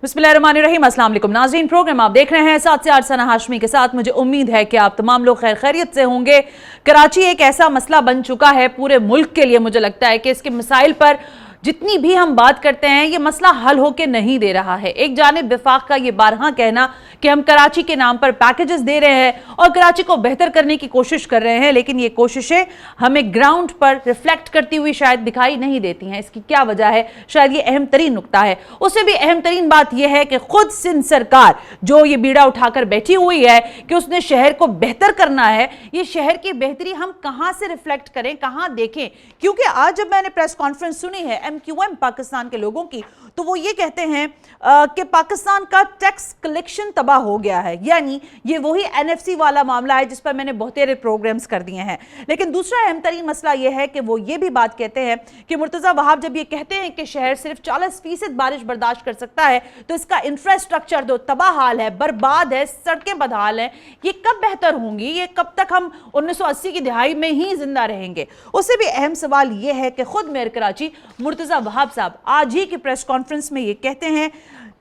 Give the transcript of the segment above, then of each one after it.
बिस्मिल्लाहिर्रहमानिर्रहीम। अस्सलाम वालेकुम नाज़रीन, प्रोग्राम आप देख रहे हैं 7 से 8 सना हाशमी के साथ। मुझे उम्मीद है कि आप तमाम लोग खैर खैरियत से होंगे। कराची एक ऐसा मसला बन चुका है पूरे मुल्क के लिए, मुझे लगता है कि इसके मसाइल पर जितनी भी हम बात करते हैं ये मसला हल होके नहीं दे रहा है। एक जानिब वफाक का ये बारहा कहना कि हम कराची के नाम पर पैकेजेस दे रहे हैं और कराची को बेहतर करने की कोशिश कर रहे हैं, लेकिन ये कोशिशें हमें ग्राउंड पर रिफ्लेक्ट करती हुई शायद दिखाई नहीं देती हैं। इसकी क्या वजह है? शायद ये अहम तरीन नुकता है। उससे भी अहम तरीन बात यह है कि खुद सिंध सरकार जो ये बीड़ा उठाकर बैठी हुई है कि उसने शहर को बेहतर करना है, ये शहर की बेहतरी हम कहां से रिफ्लेक्ट करें, कहां देखें? क्योंकि आज जब मैंने प्रेस कॉन्फ्रेंस सुनी है MQM पाकिस्तान के लोगों की, तो वो ये कहते हैं कि पाकिस्तान का टैक्स कलेक्शन तबाह हो गया है। यानी ये वही NFC वाला मामला है जिस पर मैंने बहुतेरे प्रोग्राम्स कर दिए हैं। लेकिन दूसरा अहम तरीन मसला ये है कि वो ये भी बात कहते हैं कि मुर्तज़ा वहाब जब ये कहते हैं कि शहर सिर्फ 40% बारिश बर्दाश्त कर सकता है, तो इसका इंफ्रास्ट्रक्चर तो तबाह हाल है, बर्बाद है, सड़कें बदहाल हैं, ये कब बेहतर होंगी? ये कब तक हम 1980 की दिहाई में ही जिंदा रहेंगे? उससे भी अहम सवाल ये है कि खुद मेयर कराची मुर्तज़ा वहाब साहब आज ही की प्रेस कॉन्फ्रेंस में ये कहते हैं,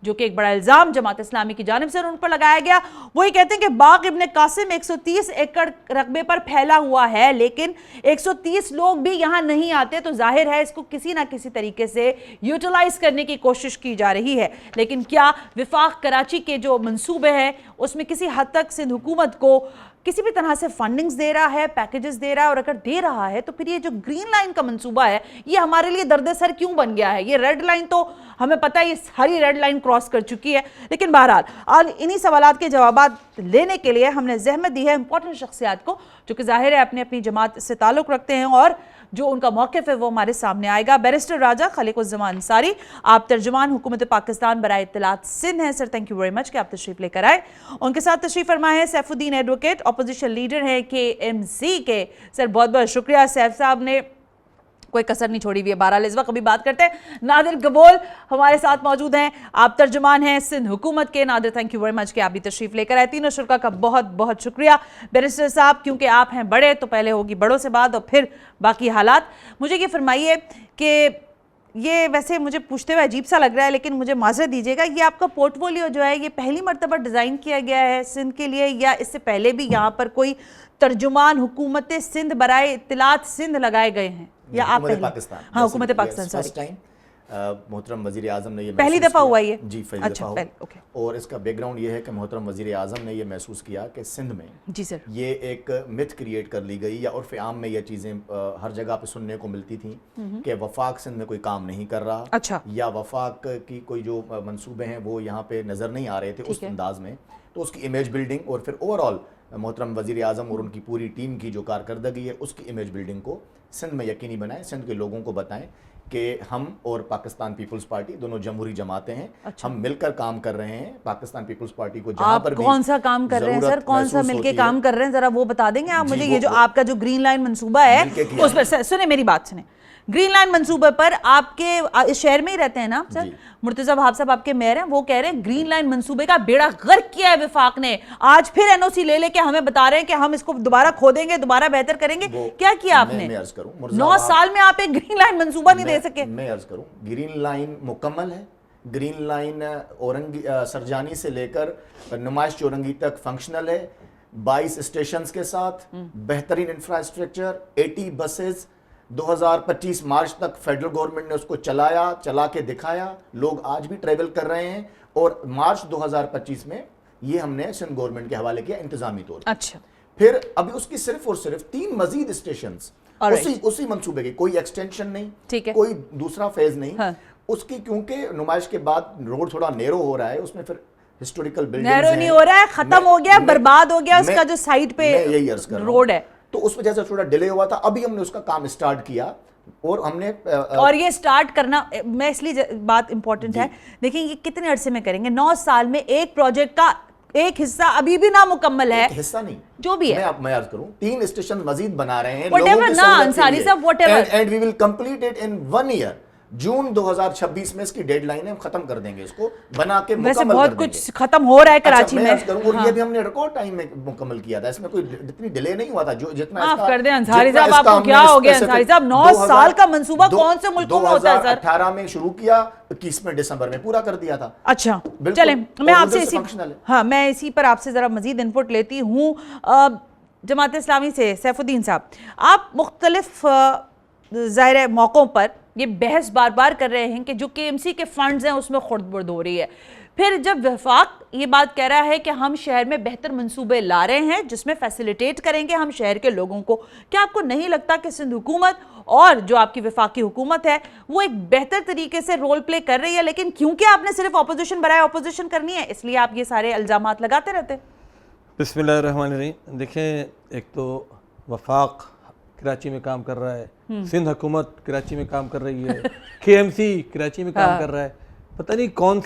जो कि एक बड़ा इल्जाम जमात इस्लामी की जानिब से उन पर लगाया गया, वो ये कहते हैं कि बाग इब्ने कासिम 130 एकड़ रकबे पर फैला हुआ है, लेकिन 130 लोग भी यहां नहीं आते, तो जाहिर है इसको किसी ना किसी तरीके से यूटिलाइज करने की कोशिश की जा रही है। लेकिन क्या विफाक कराची के जो मंसूबे हैं उसमें किसी हद तक सिंध हुकूमत को किसी भी तरह से फंडिंग्स दे रहा है, पैकेजेस दे रहा है? और अगर दे रहा है तो फिर ये जो ग्रीन लाइन का मंसूबा है ये हमारे लिए दर्द सर क्यों बन गया है? ये रेड लाइन तो हमें पता है, ये हरी रेड लाइन क्रॉस कर चुकी है। लेकिन बहरहाल आज इन्हीं सवालात के जवाब लेने के लिए हमने ज़हमत दी है इंपॉर्टेंट शख्सियात को, जो कि जाहिर है अपनी अपनी जमात से ताल्लुक़ रखते हैं और जो उनका मौक़िफ़ है वो हमारे सामने आएगा। बैरिस्टर राजा खलीकुज़्ज़मान अंसारी, आप तर्जुमान हुकूमत पाकिस्तान बराए इत्तलात सिंध हैं। Sir thank you very much कि आप तशरीफ़ लेकर आए। उनके साथ तशरीफ़ फरमाए हैं सैफुद्दीन एडवोकेट, अपोजिशन लीडर हैं KMC के। सर बहुत बहुत शुक्रिया, सैफ साहब ने कोई कसर नहीं छोड़ी हुई है। बहरहाल इस वक्त अभी बात करते हैं। नादिर कबोल हमारे साथ मौजूद हैं, आप तर्जुमान हैं सिंध हुकूमत के। Nadir thank you very much कि आप भी तशरीफ़ लेकर आए। तीनों शुरा का बहुत बहुत शुक्रिया। बैरिस्टर साहब, क्योंकि आप हैं बड़े तो पहले होगी बड़ों से बात और फिर बाकी हालात। मुझे ये फरमाइए कि ये वैसे मुझे पूछते हुए अजीब सा लग रहा है, लेकिन मुझे माज़रत दीजिएगा, ये आपका पोर्टफोलियो जो है ये पहली मरतबा डिज़ाइन किया गया है सिंध के लिए, या इससे पहले भी यहाँ पर कोई तर्जुमान हुकूमत सिंध बराए इत्तलात सिंध लगाए गए हैं, या आप पाकिस्तान? हाँ, हुकूमत पाकिस्तान। फर्स्ट टाइम मोहतरम वज़ीर आज़म ने ये पहली दफ़ा हुआ ये? जी पहली दफ़ा हुआ। और इसका बैकग्राउंड ये है कि मोहतरम वज़ीर आज़म ने ये महसूस किया कि सिंध में जी सर ये एक मिथ क्रिएट कर ली गई, या उर्फ़ आम में ये चीज़ें हर जगह पे सुनने को मिलती थी कि वफाक सिंध में कोई काम नहीं कर रहा। अच्छा। या वफाक की कोई जो मंसूबे हैं वो यहाँ पे नज़र नहीं आ रहे थे उस अंदाज में, तो उसकी इमेज बिल्डिंग और फिर ओवरऑल मोहतरम वज़ीर आज़म और उनकी पूरी टीम की जो कारकर्दगी है उसकी इमेज बिल्डिंग को सिंध में यकीनी बनाएं, सिंध के लोगों को बताएं कि हम और पाकिस्तान पीपल्स पार्टी दोनों जमहूरी जमातें हैं। अच्छा। हम मिलकर काम कर रहे हैं। पाकिस्तान पीपल्स पार्टी को जहां पर भी कौन सा काम कर रहे हैं सर, कौन सा मिलके काम कर रहे हैं, जरा वो बता देंगे आप मुझे? ये जो आपका जो ग्रीन लाइन मंसूबा है उस पर सुने, मेरी बात सुने। ग्रीन लाइन मंसूबे पर आपके इस शहर में ही रहते हैं ना सर? मुर्तज़ा वहाब साहब आपके मेयर हैं, वो कह रहे हैं ग्रीन लाइन मंसूबे का बेड़ा गर्क किया है विफाक ने। आज फिर NOC ले लेके हमें बता रहे हैं कि हम इसको दोबारा खोदेंगे, दोबारा बेहतर करेंगे। क्या किया आपने? 9 साल में आप एक ग्रीन लाइन मंसूबा नहीं दे सके। मैं अर्ज करूं, ग्रीन लाइन मुकम्मल है। ग्रीन लाइन औरंगी सरजानी से लेकर नुमाइश चौरंगी तक फंक्शनल है, 22 स्टेशन के साथ बेहतरीन इंफ्रास्ट्रक्चर, 80 बसेज। 2025 मार्च तक फेडरल गवर्नमेंट ने उसको चला के दिखाया। लोग आज भी ट्रेवल कर रहे हैं और मार्च 2025 में ये हमने सिंध गवर्नमेंट के हवाले किया इंतजामी तौर पर। अच्छा। फिर अभी उसकी सिर्फ और सिर्फ 3 मजीद स्टेशंस उसी मंसूबे की, कोई एक्सटेंशन नहीं, कोई दूसरा फेज नहीं। हाँ। उसकी क्योंकि नुमाइश के बाद रोड थोड़ा नैरो हो रहा है, उसमें फिर हिस्टोरिकल बिल्डिंग्स नैरो नहीं हो रहा है, खत्म हो गया, बर्बाद हो गया उसका जो साइड पे रोड है, तो उस वजह से थोड़ा डिले हुआ था। अभी हमने उसका काम स्टार्ट किया और हमने और ये स्टार्ट करना, मैं इसलिए बात इंपॉर्टेंट है, देखिए ये कितने अरसे में करेंगे? 9 साल में एक प्रोजेक्ट का एक हिस्सा अभी भी ना मुकम्मल है। हिस्सा नहीं, जो भी है मैं अर्ज करूं, 3 स्टेशन मजीद बना रहे हैं whatever ना अंसारी साहब, whatever, and we will complete it in 1 year। जून 2026 में इसकी डेडलाइन है, हम खत्म कर देंगे, इसको बना के वैसे मुकम्मल बहुत कर देंगे। कुछ खत्म हो रहा है कराची मैं में। अर्ज करूं, और ये भी हमने रिकॉर्ड टाइम में मुकम्मल किया था, इसमें कोई इतनी डिले नहीं हुआ था। जो जितना माफ इसका कर दें अंसारी जितना साहब, इसका आपको क्या हमने हो गया specific अंसारी साहब? 9 साल का मंसूबा कौन से मुल्कों में होता है सर? 2018 में शुरू किया, 21वें दिसंबर में पूरा कर दिया था। अच्छा बिल्कुल, चलें, मैं और आपसे उधर से इसी functional है। हाँ मैं इसी पर आपसे ज़रा मज़ीद इनपुट लेती हूँ। जमात इस्लामी से सैफुद्दीन साहब, आप मुख्तलिफ ज़ाहिर मौक़ों पर ये बहस बार बार कर रहे हैं कि जो KMC के फंड्स हैं उसमें खुर्द-बुर्द हो रही है। फिर जब वफाक ये बात कह रहा है कि हम शहर में बेहतर मंसूबे ला रहे हैं जिसमें फैसिलिटेट करेंगे हम शहर के लोगों को, क्या आपको नहीं लगता कि सिंध हुकूमत और जो आपकी वफाकी हुकूमत है वो एक बेहतर तरीके से रोल प्ले कर रही है, लेकिन क्योंकि आपने सिर्फ अपोजिशन बनाए अपोजिशन करनी है इसलिए आप ये सारे इल्ज़ामात लगाते रहते? बिस्मिल्लाहिर्रहमानिर्रहीम। देखें, एक तो वफाक कराची में काम कर रहा है, सिंध हुकूमत कराची में काम कर रही है, KMC कराची में काम कर रहा है, पता नहीं कौन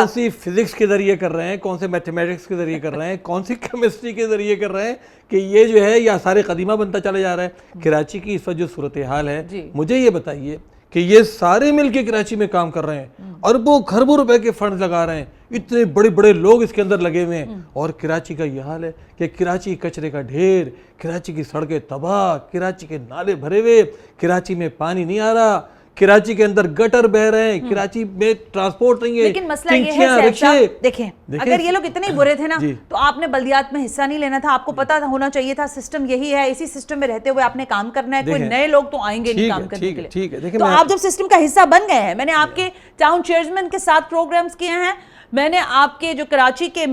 सी फिजिक्स के जरिए कर रहे हैं, कौन से मैथमेटिक्स के जरिए कर रहे हैं, कौन सी केमिस्ट्री के जरिए कर रहे हैं कि ये जो है या सारे कदीमा बनता चला जा रहा है। कराची की इस वक्त जो सूरत हाल है, मुझे ये बताइए कि ये सारे मिलके कराची में काम कर रहे हैं, अरबों खरबों रुपए के फंड लगा रहे हैं, इतने बड़े बड़े लोग इसके अंदर लगे हुए हैं, और कराची का यह हाल है कि कराची कचरे का ढेर, कराची की सड़कें तबाह, कराची के नाले भरे हुए, कराची में पानी नहीं आ रहा, कराची के अंदर गटर बह रहे हैं, कराची में ट्रांसपोर्ट नहीं है। लेकिन मसला ये है साहब, देखें अगर ये लोग इतने बुरे थे ना तो आपने बल्दियात में हिस्सा नहीं लेना था, आपको पता होना चाहिए था सिस्टम यही है, इसी सिस्टम में रहते हुए आपने काम करना है, कोई नए लोग तो आएंगे नहीं काम करने के लिए। ठीक है, तो आप जब सिस्टम का हिस्सा बन गए हैं, मैंने आपके टाउन चेयरमैन के साथ प्रोग्राम्स किए हैं, मैंने आपके जो कराची के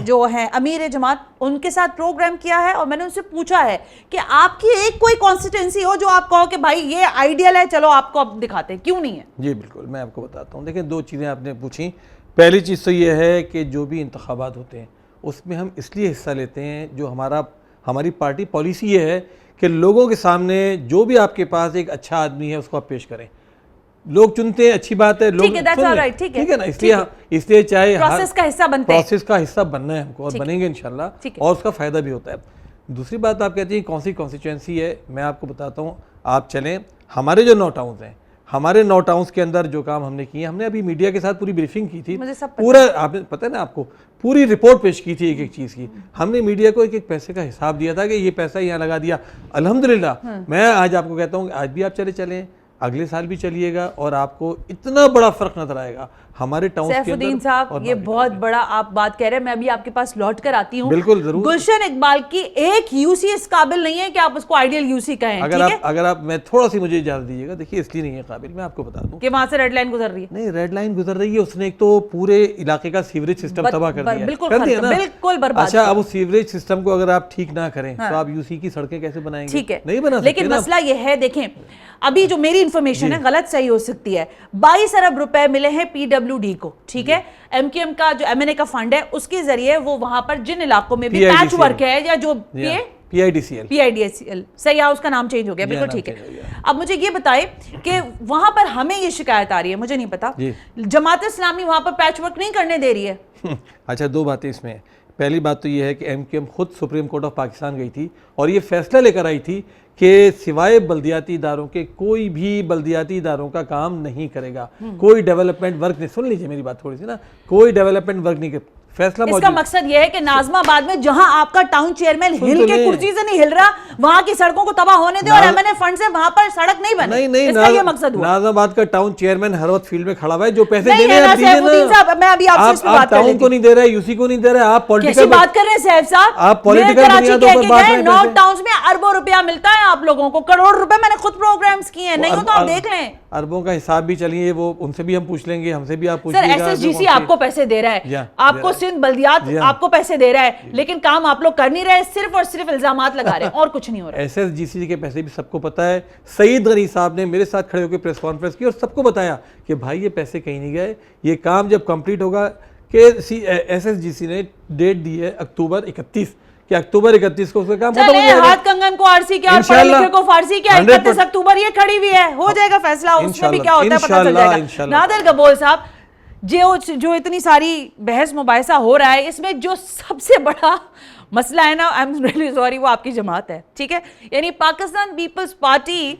जो हैं अमीर जमात उनके साथ प्रोग्राम किया है, और मैंने उनसे पूछा है कि आपकी एक कोई कॉन्स्टिट्यूंसी हो जो आप कहो कि भाई ये आइडियल है, चलो आपको अब दिखाते हैं, क्यों नहीं है? जी बिल्कुल, मैं आपको बताता हूँ। देखिए, दो चीज़ें आपने पूछी। पहली चीज़ तो ये है कि जो भी इंतखाबात होते हैं उसमें हम इसलिए हिस्सा लेते हैं, जो हमारी पार्टी पॉलिसी ये है कि लोगों के सामने जो भी आपके पास एक अच्छा आदमी है उसको आप पेश करें। लोग चुनते हैं, अच्छी बात है, लोग ठीक है ना, इसलिए चाहे प्रोसेस का हिस्सा बनते हैं, प्रोसेस का हिस्सा बनना है हमको, और बनेंगे इंशाल्लाह, और उसका फायदा भी होता है। दूसरी बात, आप कहती हैं कौन सी कॉन्स्टिट्यूंसी है, मैं आपको बताता हूँ। आप चलें, हमारे जो 9 टाउन्स हैं, हमारे 9 टाउन्स के अंदर जो काम हमने किए, हमने अभी मीडिया के साथ पूरी ब्रीफिंग की थी, पूरा आपने पता है ना, आपको पूरी रिपोर्ट पेश की थी एक एक चीज़ की। हमने मीडिया को एक एक पैसे का हिसाब दिया था कि ये पैसा यहाँ लगा दिया। अल्हम्दुलिल्लाह, मैं आज आपको कहता हूँ आज भी आप चलें, अगले साल भी चलिएगा, और आपको इतना बड़ा फर्क नजर आएगा हमारे टाउन के अंदर। सैफुद्दीन साहब, ये बहुत बड़ा आप बात कह रहे हैं, मैं अभी आपके पास लौट कर आती हूँ। बिल्कुल जरूर। गुलशन इकबाल की एक यूसी इस काबिल नहीं है कि आप उसको आइडियल यूसी कहें। अगर आप मैं थोड़ा सी मुझे इजाजत दीजिएगा, देखिए इसलिए नहीं है काबिल, मैं आपको बता दूं कि वहां से रेड लाइन गुजर रही है। नहीं, रेड लाइन गुजर रही है, उसने एक तो पूरे इलाके का सीवरेज सिस्टम तबाह कर दिया, बिल्कुल बर्बाद। अच्छा, अब उस सीवरेज सिस्टम को अगर आप ठीक ना करें तो आप यूसी की सड़कें कैसे बनाएंगे? ठीक है, नहीं बना सकते। लेकिन मसला ये है, देखें अभी जो मेरी इंफॉर्मेशन है गलत सही हो सकती है, 22 अरब रुपए मिले हैं PWD को, ठीक है, MKM का जो MNA का फंड है उसके जरिए वो वहां पर जिन इलाकों में भी पैच वर्क है या जो PIDCL सही है, उसका नाम चेंज हो गया, बिल्कुल ठीक है। अब मुझे ये बताए कि वहां पर हमें ये शिकायत आ रही है, मुझे नहीं पता जमात इस्लामी वहां पर पैच वर्क नहीं करने दे रही है। अच्छा, दो बातें इसमें। पहली बात तो ये है कि MKM खुद सुप्रीम कोर्ट ऑफ पाकिस्तान गई थी और ये फैसला लेकर आई थी कि सिवाय बल्दियाती इदारों के कोई भी बल्दियाती इदारों का काम नहीं करेगा, कोई डेवलपमेंट वर्क नहीं। सुन लीजिए मेरी बात थोड़ी सी ना, कोई डेवलपमेंट वर्क नहीं। फैसला इसका मकसद यह है कि नाज़माबाद में जहां आपका टाउन चेयरमैन हिल के कुर्सी से नहीं हिल रहा, वहां की सड़कों को तबाह होने दे और MNA फंड से वहां पर सड़क नहीं बने। नहीं, इसका ये मकसद हुआ। नाज़माबाद का टाउन चेयरमैन हर वक्त फील्ड में खड़ा हुआ है, जो पैसे दे रहे हैं मैं अभी आपसे इस पे बात कर रही हूं। टाउन को नहीं दे रहे, यूसी को नहीं दे रहे, आप पॉलिटिकल बात कर रहे हैं साहब साहब, आप पॉलिटिकल बुनियादों पर बात कर रहे हैं। 9 टाउन्स में अरबों रुपया मिलता है आप लोगों को, करोड़ रुपए मैंने खुद प्रोग्राम्स किए हैं, नहीं हो तो आप देख लें। अरबों का हिसाब भी चलिए, वो उनसे भी हम पूछ लेंगे, हमसे भी आप पूछिएगा। सर, SSGC आपको पैसे दे रहा है, आपको सिंध बल्दियात आपको पैसे दे रहा है, लेकिन काम आप लोग कर नहीं रहे, सिर्फ और सिर्फ इल्जामात लगा रहे हैं और कुछ नहीं हो रहा है। SSGC के पैसे भी सबको पता है। सईद गनी साहब ने मेरे साथ खड़े होकर प्रेस कॉन्फ्रेंस की और सबको बताया कि भाई ये पैसे कहीं नहीं गए, ये काम जब कंप्लीट होगा कि SSGC ने डेट दी है अक्टूबर 31 कि अक्टूबर 31 को उसका काम खत्म हो जाएगा। हाथ कंगन को आरसी क्या और पढ़े लिखे को फारसी क्या, 31 अक्टूबर ये खड़ी हुई है, हो जाएगा फैसला, उसमें भी क्या होता है पता चल जाएगा। नादिर कबूल साहब, जो इतनी सारी बहस मुबाहिसा हो रहा है, इसमें जो सबसे बड़ा मसला है ना, आई एम रियली सॉरी, वो आपकी जमात है, ठीक है। यानी पाकिस्तान पीपल्स पार्टी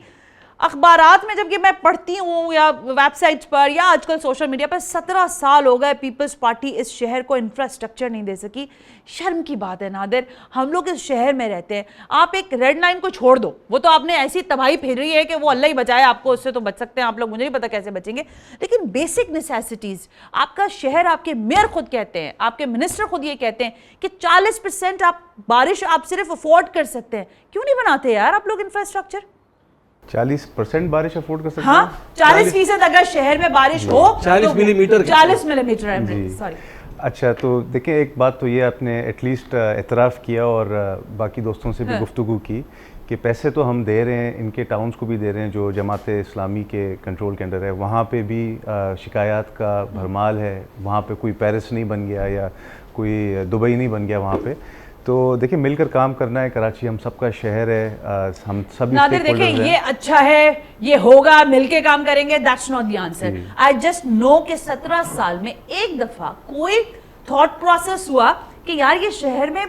अखबारात में जब ये मैं पढ़ती हूँ या वेबसाइट्स पर या आजकल सोशल मीडिया पर 17 साल हो गए पीपल्स पार्टी इस शहर को इंफ्रास्ट्रक्चर नहीं दे सकी। शर्म की बात है नादिर, हम लोग इस शहर में रहते हैं। आप एक रेड लाइन को छोड़ दो, वो तो आपने ऐसी तबाही फेरी है कि वो अल्लाह ही बचाए आपको, उससे तो बच सकते हैं आप लोग, मुझे नहीं पता कैसे बचेंगे। लेकिन बेसिक नेसेसिटीज़ आपका शहर, आपके मेयर खुद कहते हैं, आपके मिनिस्टर खुद ये कहते हैं कि 40% आप बारिश आप सिर्फ अफोर्ड कर सकते हैं। क्यों नहीं बनाते यार आप लोग इंफ्रास्ट्रक्चर? 40% बारिश अफोर्ड कर सकते हाँ, हैं? 40% अगर शहर में बारिश हो 40 मिलीमीटर 40 मिलीमीटर एवरेज, सॉरी। अच्छा, तो देखिए एक बात तो ये आपने एटलीस्ट एतराफ़ किया और बाकी दोस्तों से भी गुफ्तगू की कि पैसे तो हम दे रहे हैं, इनके टाउन्स को भी दे रहे हैं जो जमात इस्लामी के कंट्रोल के अंडर है, वहाँ पे भी शिकायत का भरमाल है, वहाँ पे कोई पेरिस नहीं बन गया या कोई दुबई नहीं बन गया वहाँ पे। तो देखिए मिलकर काम करना है, कराची हम सबका शहर है, हम सभी नादिर देखिए ये अच्छा है, ये होगा, मिलके काम करेंगे, that's not the answer. I just know कि 17 साल में एक दफा कोई थॉट प्रोसेस हुआ कि यार ये शहर में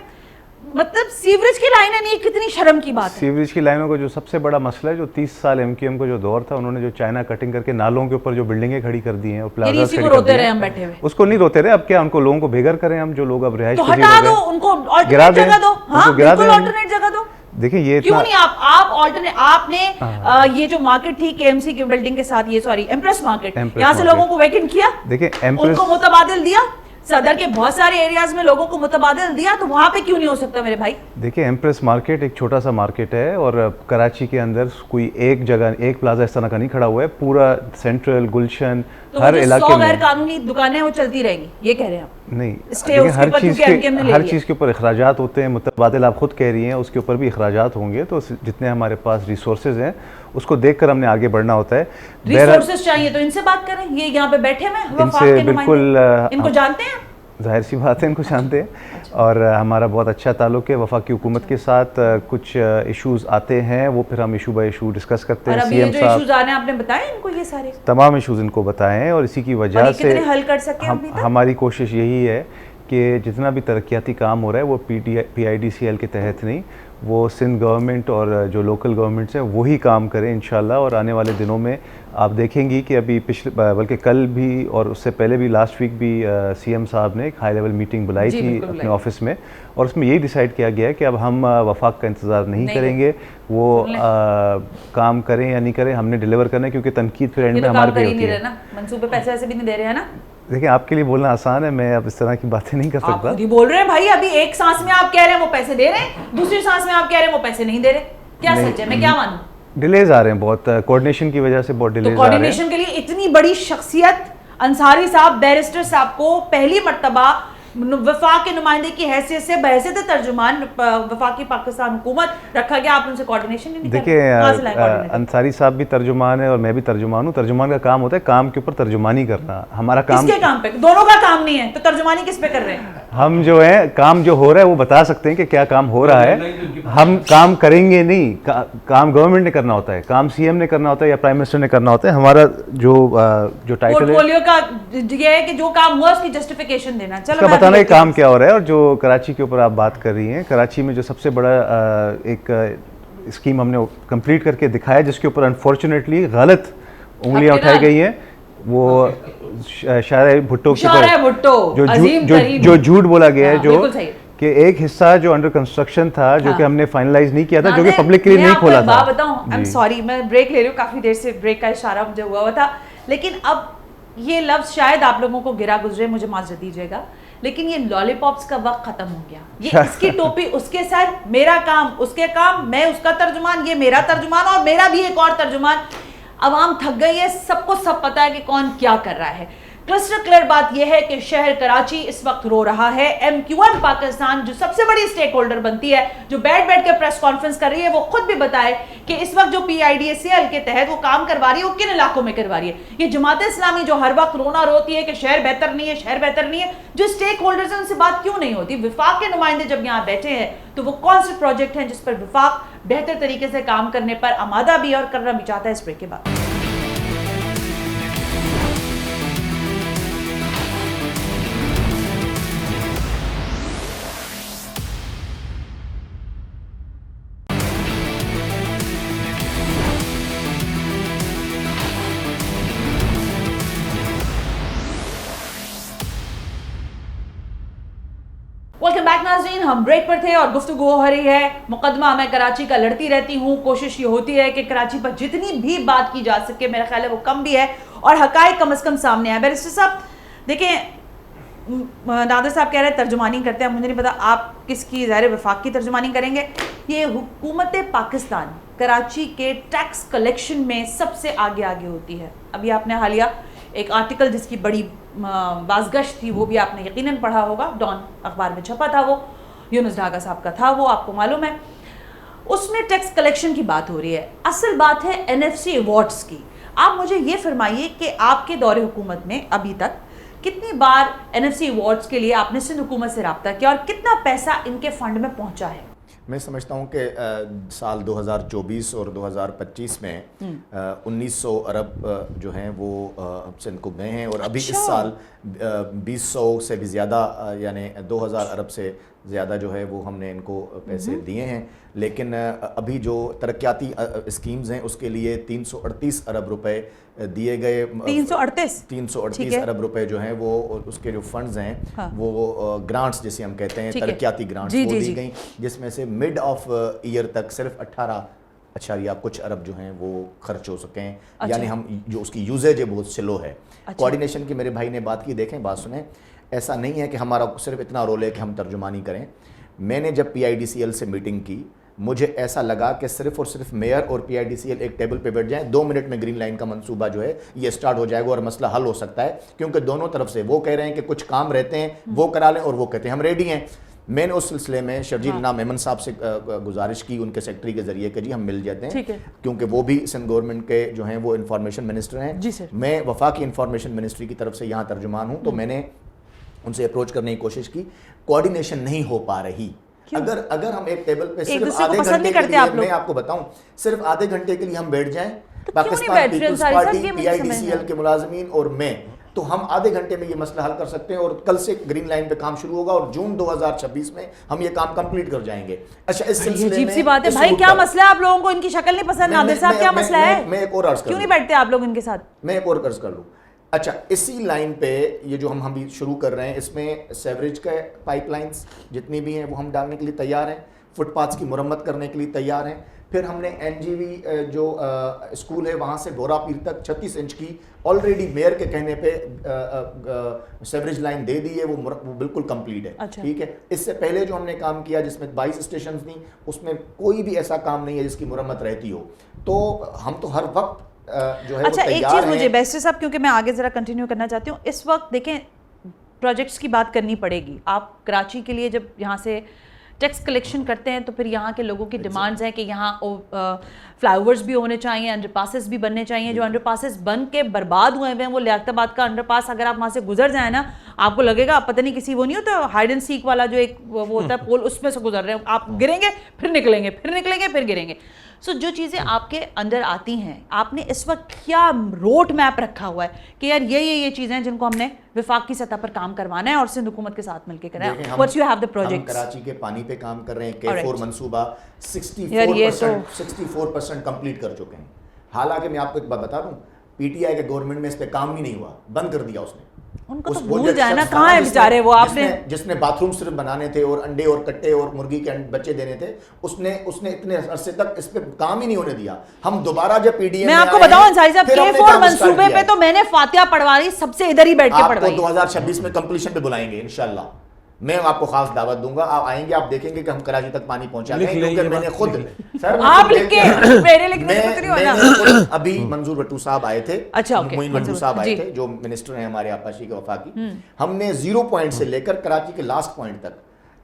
मतलब सीवरेज की लाइनें नहीं, कितनी शर्म की बात है। सीवरेज की लाइनों का जो सबसे बड़ा मसला है, जो 30 साल एमक्यूएम का जो दौर था, उन्होंने जो चाइना कटिंग करके नालों के ऊपर जो बिल्डिंगें खड़ी कर दी हैं और प्लाजा खड़ी कर दी हैं, उसको नहीं रोते रहे। अब क्या उनको लोगों को बेघर करें हम, जो लोग अब रिहाइश तो हटा दो उनको, गिरा ऑल्टरनेट जगह दो। हाँ, बिल्कुल दें। ऑल्टरनेट जगह दो। देखिए ये क्यों नहीं आप ऑल्टरनेट, आपने ये जो मार्केट थी केएमसी की बिल्डिंग के साथ, ये सॉरी एम्प्रेस मार्केट, यहाँ से लोगों को वैकेंट किया, देखिए उनको मुतबादिल दिया, सदर के बहुत सारे एरियाज में लोगों को मुतबादिल दिया, तो वहां पे क्यों नहीं हो सकता मेरे भाई? देखिए एम्प्रेस मार्केट एक छोटा सा मार्केट है और कराची के अंदर कोई एक जगह, एक प्लाजा इस तरह का नहीं खड़ा हुआ है, पूरा सेंट्रल गुलशन तो हर इलाके में गैर कानूनी दुकानें वो चलती रहेंगी, ये कह रहे हैं आप? नहीं, स्टे उसके हर ऊपर चीज़ क्योंकि MKM ने ले हर लिया। चीज़ के ऊपर अखराजात होते हैं, मुतबादिल आप खुद कह रही हैं, उसके ऊपर भी अखराजात होंगे, तो जितने हमारे पास रिसोर्सेज हैं उसको देखकर हमने आगे बढ़ना होता है। रिसोर्सेज चाहिए तो इनसे बात करें, ये यहाँ पे बैठे हैं इनसे बिल्कुल इनको जानते हैं, जाहिर सी बात है इनको जानते हैं और हमारा बहुत अच्छा ताल्लुक है वफाकी हुकूमत के साथ। कुछ इश्यूज आते हैं वो फिर हम इशू बाय इशू डिस्कस करते हैं। सीएम साहब इश्यूज आने आपने बताए इनको, ये सारे तमाम इश्यूज इनको बताए हैं और इसी की वजह से हल कर सके हमारी कोशिश यही है कि जितना भी तरक्याती काम हो रहा है वो PIDCL के तहत नहीं, वो सिंध गवर्नमेंट और जो लोकल गवर्नमेंट्स हैं वही काम करें इंशाल्लाह। और आने वाले दिनों में आप देखेंगी कि अभी बल्कि कल भी और उससे पहले भी लास्ट वीक भी CM साहब ने एक हाई लेवल मीटिंग बुलाई थी अपने ऑफिस में और उसमें यही डिसाइड किया गया है कि अब हम वफाक का इंतज़ार नहीं करेंगे, वो काम करें या नहीं करें, हमने डिलीवर करना है, क्योंकि तनकीद फिर एंड में हमारे पे होती है। मंसूबे पैसे ऐसे भी नहीं दे रहे हैं ना। देखिए आपके लिए बोलना आसान है, मैं अब इस तरह की बातें नहीं कर सकता। आप बोल रहे हैं भाई, अभी एक सांस में आप कह रहे हैं वो पैसे दे रहे हैं, दूसरी सांस में आप कह रहे हैं वो पैसे नहीं दे रहे, क्या सच है? मैं क्या मानूं? डिलेज आ रहे हैं बहुत, कोऑर्डिनेशन की वजह से बहुत डिलेज आ रहे हैं। कोऑर्डिनेशन के लिए इतनी बड़ी शख्सियत अंसारी साहब, बैरिस्टर साहब को पहली मर्तबा वफाक के नुमाइंदे की हैसियत से बहैसियत तर्जुमान वफाकी पाकिस्तान हुकूमत रखा गया, आप उनसे कोऑर्डिनेशन नहीं कर रहे। देखिए अंसारी साहब भी तर्जुमान है और मैं भी तर्जुमान हूँ। तर्जुमान का काम होता है काम के ऊपर तर्जुमानी करना, हमारा काम किसके काम पे? दोनों का काम नहीं है तो तर्जुमानी किस पे कर रहे हैं? हम जो है काम जो हो रहा है वो बता सकते हैं कि क्या काम हो रहा है, हम काम करेंगे नहीं, काम गवर्नमेंट ने करना होता है, काम CM ने करना होता है या प्राइम मिनिस्टर ने करना होता है। हमारा जो टाइटल है पोर्टफोलियो का ये है कि जो काम हुआ उसकी जस्टिफिकेशन देना। चलो बताना है काम क्या हो रहा है। और जो कराची के ऊपर आप बात कर रही हैं, कराची में जो सबसे बड़ा एक स्कीम हमने कंप्लीट करके दिखाया जिसके ऊपर अनफॉर्चुनेटली गलत उंगलियां उठाई गई हैं, वो शायर भुट्टो के ऊपर जो झूठ बोला गया है, जो कि एक हिस्सा जो अंडर कंस्ट्रक्शन था जो कि हमने फाइनलाइज नहीं किया था, जो कि पब्लिक के लिए नहीं खोला था। बताऊं, आई एम सॉरी, मैं ब्रेक ले रही हूँ, काफी देर से ब्रेक का इशारा मुझे हुआ था, लेकिन अब ये लफ्ज शायद आप लोगों को गिरा गुजरे, मुझे माजरत दीजिएगा, लेकिन ये लॉलीपॉप्स का वक्त खत्म हो गया। ये इसकी टोपी उसके सर, मेरा काम उसके काम, मैं उसका तर्जुमान, ये मेरा तर्जुमान और मेरा भी एक और तर्जुमान। अवाम थक गई है, सबको सब पता है कि कौन क्या कर रहा है। क्रिस्टल क्लियर बात यह है कि शहर कराची इस वक्त रो रहा है। MQM पाकिस्तान जो सबसे बड़ी स्टेक होल्डर बनती है, जो बैठ के प्रेस कॉन्फ्रेंस कर रही है, वो खुद भी बताए कि इस वक्त जो PIDCL के तहत वो काम करवा रही है वो किन इलाकों में करवा रही है। ये जमात इस्लामी जो हर वक्त रोना रोती है कि शहर बेहतर नहीं है, शहर बेहतर नहीं है, जो स्टेक होल्डर्स हैं उनसे बात क्यों नहीं होती? विफाक के नुमाइंदे जब यहाँ बैठे हैं तो वो कौन से प्रोजेक्ट हैं जिस पर विफाक बेहतर तरीके से काम करने पर आमादा भी और करना भी चाहता है? इस ब्रेक के बाद नाज़रीन, हम ब्रेक पर थे और गुफ्तगू हो रही है मुकदमा मैं कराची का लड़ती रहती हूँ। कोशिश ये होती है कि कराची पर जितनी भी बात की जा सके, मेरा ख्याल है वो कम भी है और हकायक कम से कम सामने आए। बैरिस्टर साहब देखें, नादिर साहब कह रहे हैं तर्जुमानी करते हैं, मुझे नहीं पता आप किसकी, ज़ाहिर वफाक की तर्जुमानी करेंगे। ये हुकूमत पाकिस्तान कराची के टैक्स कलेक्शन में सबसे आगे आगे होती है। अभी आपने हालिया एक आर्टिकल जिसकी बड़ी बाज़गश्त थी वो भी आपने यकीनन पढ़ा होगा, डॉन अखबार में छपा था, वो यूनुस ढाका साहब का था, वो आपको मालूम है। उसमें टैक्स कलेक्शन की बात हो रही है। असल बात है NFC अवार्ड्स की। आप मुझे ये फरमाइए कि आपके दौरे हुकूमत में अभी तक कितनी बार NFC अवार्ड्स के लिए आपने सिंध हुकूमत से रब्ता किया और कितना पैसा इनके फंड में पहुंचा है? मैं समझता हूँ कि साल 2024 और 2025 में 1900 अरब जो हैं वो सिंध को गए हैं और अभी इस साल 2000 से भी ज़्यादा यानी 2000 अरब से ज़्यादा जो है वो हमने इनको पैसे दिए हैं। लेकिन अभी जो तरक्याती स्कीम्स हैं उसके लिए 338 अरब रुपए दिए गए। 338 अरब रुपए जो हैं वो उसके जो फंड्स हैं हाँ। वो ग्रांट्स जिसे हम कहते हैं तरक्याती ग्रांट्स वो दी गई, जिसमें से मिड ऑफ ईयर तक सिर्फ 18 कुछ अरब जो हैं वो खर्च हो सके हैं। अच्छा। यानी हम जो उसकी यूजेज है बहुत स्लो है। अच्छा। कोऑर्डिनेशन की मेरे भाई ने बात की, देखें बात सुने, ऐसा नहीं है कि हमारा सिर्फ इतना रोल है कि हम तर्जुमानी करें। मैंने जब PIDCL से मीटिंग की, मुझे ऐसा लगा कि सिर्फ और सिर्फ मेयर और PIDCL एक टेबल पे बैठ जाएं, 2 मिनट में ग्रीन लाइन का मंसूबा जो है ये स्टार्ट हो जाएगा और मसला हल हो सकता है। क्योंकि दोनों तरफ से वो कह रहे हैं कि कुछ काम रहते हैं वो करा लें और वो कहते हैं हम रेडी हैं। मैंने उस सिलसिले में शर्जील इनाम मेमन साहब से गुजारिश की उनके सेक्रेटरी के जरिए कि जी हम मिल जाते हैं, क्योंकि वो भी सिंध गवर्नमेंट के जो हैं वो इंफॉर्मेशन मिनिस्टर हैं, मैं वफाकी इंफॉर्मेशन मिनिस्ट्री की तरफ से यहाँ तर्जुमान हूँ। तो मैंने उनसे अप्रोच करने की कोशिश की, कोऑर्डिनेशन नहीं हो पा रही। अगर हम एक टेबल पे सिर्फ आधे घंटे के लिए, मैं आपको बताऊं, सिर्फ आधे घंटे के लिए हम बैठ जाएं, पाकिस्तान पीपल्स पार्टी, PIDCL के मुलाजमीन और मैं, तो हम आधे घंटे में ये मसला हल कर सकते हैं और कल से ग्रीन लाइन पे काम शुरू होगा और जून 2026 में हम ये काम कंप्लीट कर जाएंगे। अच्छा, इस सिलसिले में अजीब सी बात है भाई, क्या मसला है आप लोगों को? इनकी शक्ल नहीं पसंद? नादिर साहब क्या मसला है? मैं एक और अर्ज कर, क्यों नहीं बैठते आप लोग इनके साथ? मैं एक और अर्ज कर लूं। अच्छा, इसी लाइन पे ये जो हम भी शुरू कर रहे हैं, इसमें सेवरेज के पाइपलाइंस जितनी भी हैं वो हम डालने के लिए तैयार हैं, फुटपाथ्स की मुरम्मत करने के लिए तैयार हैं। फिर हमने NGV जो स्कूल है वहाँ से बोरा पीर तक 36 इंच की ऑलरेडी मेयर के कहने पे सेवरेज लाइन दे दी है, वो बिल्कुल कंप्लीट है। अच्छा। ठीक है। इससे पहले जो हमने काम किया जिसमें 22 स्टेशन थी, उसमें कोई भी ऐसा काम नहीं है जिसकी मुरम्मत रहती हो। तो हम तो हर वक्त जो है अच्छा, एक चीज़ मुझे बैरिस्टर साहब, क्योंकि मैं आगे ज़रा कंटिन्यू करना चाहती हूँ, इस वक्त देखें प्रोजेक्ट्स की बात करनी पड़ेगी। आप कराची के लिए जब यहाँ से टैक्स कलेक्शन करते हैं तो फिर यहाँ के लोगों की डिमांड्स हैं कि यहाँ फ्लाईओवर्स भी होने चाहिए, अंडरपासेस भी बनने चाहिए। जो अंडरपासेस बन के बर्बाद हुए हैं, वो लियाकताबाद का अंडरपास, अगर आप वहाँ से गुजर जाए ना, आपको लगेगा पता नहीं किसी वो नहीं होता हाइड एंड सीक वाला जो एक वो होता है पोल, उसमें से गुजर रहे हैं आप, गिरेंगे फिर निकलेंगे, फिर निकलेंगे फिर गिरेंगे। सो जो चीज़ें आपके अंदर आती हैं, आपने इस वक्त क्या रोड मैप रखा हुआ है कि यार ये चीज़ें हैं जिनको हमने विफाक की सतह पर काम करवाना है और सिंध हुकूमत के साथ मिलकर करना है? What's you have the project? हम कराची के पानी पे काम कर रहे हैं, K4 मंसूबा 64% कंप्लीट कर चुके हैं। हालांकि मैं आपको एक बात बता दूं, PTI के गवर्नमेंट में इस पे काम ही नहीं हुआ, बंद कर दिया उसने। उनको तो भूल जाए ना, कहाँ है बेचारे वो? आपने जिसने बाथरूम सिर्फ बनाने थे और अंडे और कट्टे और मुर्गी के बच्चे देने थे, उसने इतने अरसे तक इस पे काम ही नहीं होने दिया। हम दोबारा जब PDM मैं आपको बताऊं अंसारी साहब, K4 मंसूबे पे तो मैंने फातिहा पढ़वाई, सबसे इधर ही बैठ के पढ़वाई। 2026 में कंप्लीशन पे बुलाएंगे इंशाल्लाह, मैं आपको खास दावत दूंगा, आप आएंगे, आप देखेंगे कि हम कराची तक पानी पहुंचा गए। क्योंकि मैंने खुद आप लिख के मेरे लिखने से नहीं होना। अभी मंजूर भट्टू साहब आए थे, अच्छा ओके, मोइन भट्टू साहब आए थे जो मिनिस्टर हैं हमारे आपाशी के वफाकी। हमने 0 पॉइंट से लेकर कराची के लास्ट पॉइंट तक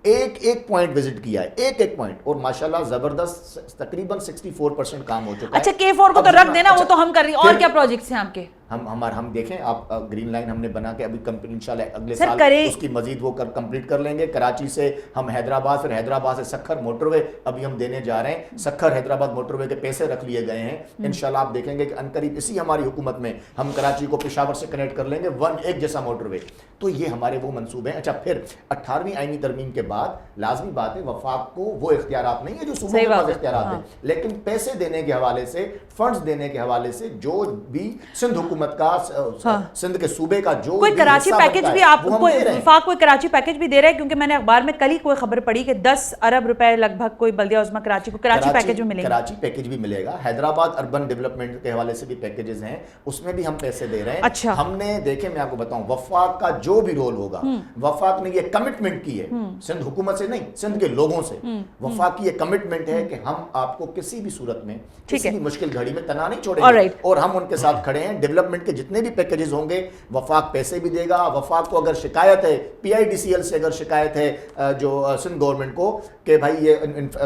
एक पॉइंट विजिट किया है, एक पॉइंट, और माशाल्लाह जबरदस्त तकरीबन 64% काम हो चुका है। अच्छा, K4 को तो रख देना, वो तो हम कर रही हैं। और क्या प्रोजेक्ट्स हैं आपके? हम देखें, आप ग्रीन लाइन हमने बना के अभी इंशाल्लाह अगले साल उसकी मजीद वो कंप्लीट कर लेंगे। कराची से हम हैदराबाद, फिर हैदराबाद से सखर मोटरवे अभी हम देने जा रहे हैं। सखर हैदराबाद मोटरवे के पैसे रख लिए गए हैं। इंशाल्लाह आप देखेंगे कि अनकरीब इसी हमारी हुकूमत में हम कराची को पेशावर से कनेक्ट कर लेंगे, एक जैसा मोटरवे। तो ये हमारे वो मंसूबे हैं। अच्छा, फिर 18वीं आईनी तरमीम के बाद लाजमी बात है, वफाक को वो इख्तियारात नहीं है जो सूबे के पास इख्तियारात है, लेकिन पैसे देने के हवाले से, फंड्स देने के हवाले से जो भी सिंध हुकूमत हुकूमत का सिंध के सूबे का जो कोई कराची पैकेज भी आप वफाक कोई कराची पैकेज भी दे रहा है, क्योंकि मैंने अखबार में कल ही कोई खबर पढ़ी कि 10 अरब रुपए लगभग कोई बल्दिया उज़्मा कराची को कराची पैकेज में मिलेगा। कराची पैकेज भी मिलेगा, हैदराबाद अर्बन डेवलपमेंट के हवाले से भी पैकेजेस हैं, उसमें भी हम पैसे दे रहे हैं। अच्छा। हमने देखे, मैं आपको बताऊं, वफाक का जो भी रोल होगा, वफाक ने ये कमिटमेंट की है, सिंध हुकूमत से नहीं, सिंध के लोगों से, वफाक की ये कमिटमेंट है कि हम आपको किसी भी सूरत में किसी भी मुश्किल घड़ी में तना नहीं छोड़ेंगे, और हम उनके साथ खड़े हैं। डेवलपमेंट के जितने भी पैकेजेस होंगे वफाक पैसे भी देगा। वफाक को अगर शिकायत है PIDCL से, अगर शिकायत है जो सिंध गवर्नमेंट को कि भाई ये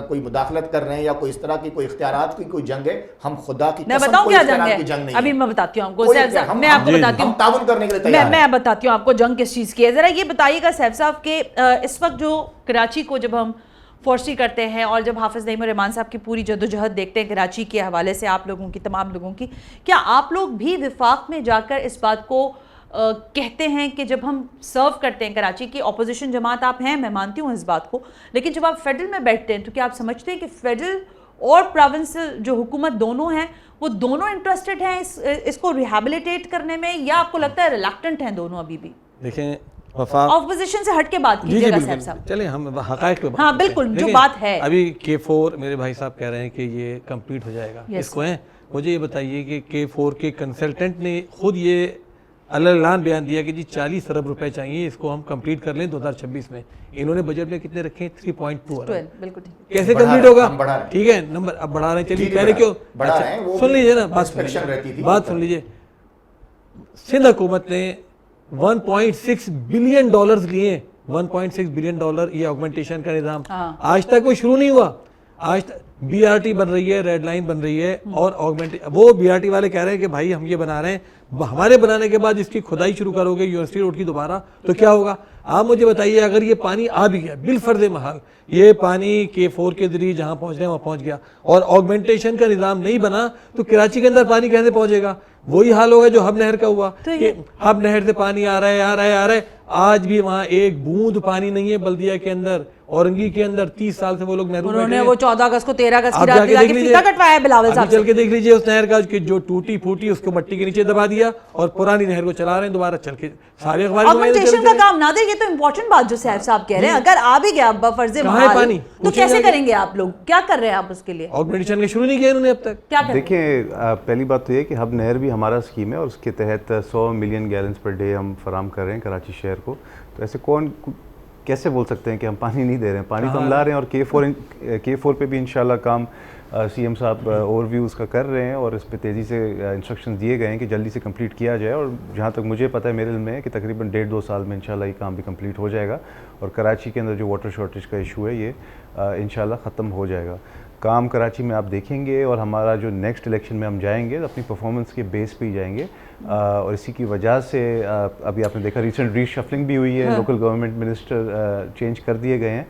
कोई मुदाखलत कर रहे हैं या कोई इस तरह की कोई इख्तियारात की कोई जंग है, हम खुदा की कसम कोई इख्तियारात की जंग नहीं है। अभी मैं बताती हूँ आपको, मैं आपको बताती हूँ, ताउन करने के लिए तैयार हैं। मैं बताती हूँ आपको जंग किस चीज़ की है। ज़रा ये बताइएगा सैफ साहब के इस वक्त जो कराची को जब हम फोर्सी करते हैं और जब हाफिज़ नईम रहमान साहब की पूरी जद्दोजहद देखते हैं कराची के हवाले से, आप लोगों की, तमाम लोगों की, क्या आप लोग भी विफाक में जाकर इस बात को कहते हैं कि जब हम सर्व करते हैं कराची की, अपोजिशन जमात आप हैं, मैं मानती हूँ इस बात को, लेकिन जब आप फेडरल में बैठते हैं तो क्या आप समझते हैं कि फेडरल और प्रोविंशियल जो हुकूमत दोनों हैं वो दोनों इंटरेस्टेड हैं इसको रिहैबिलिटेट करने में, या आपको लगता है रिलैक्टेंट हैं दोनों अभी भी? देखें, ऑपोजिशन से हट के बात कीजिएगा सैफ साहब। चलिए हम हक़ाइक़ पे बात हाँ बिल्कुल, जो बात है अभी K4 मेरे भाई साहब कह रहे हैं कि ये कंप्लीट हो जाएगा, इसको है। मुझे ये बताइए कि K4 के कंसल्टेंट ने खुद ये अल्लान बयान दिया कि जी 40 अरब रुपए चाहिए, इसको हम कंप्लीट कर लें 2026 में। इन्होंने बजट में कितने रखे? 3.2 अरब। बिल्कुल ठीक। कैसे कंप्लीट होगा? ठीक है, नंबर अब बढ़ा रहे हैं, चलिए कह रहे क्यों? सुन लीजिए ना, बात सुन लीजिए। सिंध हुकूमत ने 1.6 बिलियन डॉलर्स लिए, 1.6 बिलियन डॉलर ये ऑगमेंटेशन का निज़ाम। आज तक वो शुरू नहीं हुआ। आज तक BRT बन रही है, रेड लाइन बन रही है, और वो BRT वाले कह रहे हैं कि भाई हम ये बना रहे हैं, हमारे बनाने के बाद इसकी खुदाई शुरू करोगे यूनिवर्सिटी रोड की दोबारा, तो क्या होगा? आप मुझे बताइए, अगर ये पानी आ भी गया बिलफर्ज महल, ये पानी K4 के जरिए जहाँ पहुँचना है वहाँ पहुँच गया, और ऑगमेंटेशन का निज़ाम नहीं बना तो कराची के अंदर पानी कैसे पहुँचेगा? वही हाल होगा जो हब नहर का हुआ कि हब नहर से पानी आ रहा है, आज भी वहाँ एक बूंद पानी नहीं है बल्दिया के अंदर, औरंगी के अंदर 30 साल से वो लोग महरूम उन्होंने वो 14 अगस्त को 13 अगस्त की रात के फीता कटवाया बिलावल साहब से। चल के देख लीजिए उस नहर का कि जो टूटी फूटी उसको मट्टी के नीचे दबा दिया, और पुरानी नहर को चला रहे हैं दोबारा। चल के सारे ऑगमेंटेशन का काम ना दे, ये तो इंपॉर्टेंट बात जो सैफ साहब कह रहे हैं, अगर आ भी गया फर्जे पानी तो कैसे करेंगे आप लोग? क्या कर रहे हैं आप उसके लिए? ऑगमेंटेशन के शुरू नहीं किया इन्होंने अब तक। क्या देखिए, पहली बात तो ये कि हब नहर भी हमारा स्कीम है और उसके तहत 100 मिलियन गैलन्स पर डे हम फराम कर रहे हैं कराची शहर को। तो ऐसे कौन कैसे बोल सकते हैं कि हम पानी नहीं दे रहे हैं? पानी तो हम ला रहे हैं, और K4 पे भी इंशाल्लाह काम CM साहब ओवरव्यू उसका कर रहे हैं, और इस पे तेज़ी से इंस्ट्रक्शन दिए गए हैं कि जल्दी से कंप्लीट किया जाए। और जहाँ तक मुझे पता है, मेरे इल्म में है कि तकरीबन 1.5-2 साल में इंशाल्लाह ये काम भी कंप्लीट हो जाएगा, और कराची के अंदर जो वाटर शॉर्टेज का इशू है ये इंशाल्लाह ख़त्म हो जाएगा। काम कराची में आप देखेंगे, और हमारा जो नेक्स्ट इलेक्शन में हम जाएंगे तो अपनी परफॉर्मेंस के बेस पे ही जाएंगे, और इसी की वजह से अभी आपने देखा रिसेंट रीशफलिंग भी हुई है, लोकल गवर्नमेंट मिनिस्टर चेंज कर दिए गए हैं।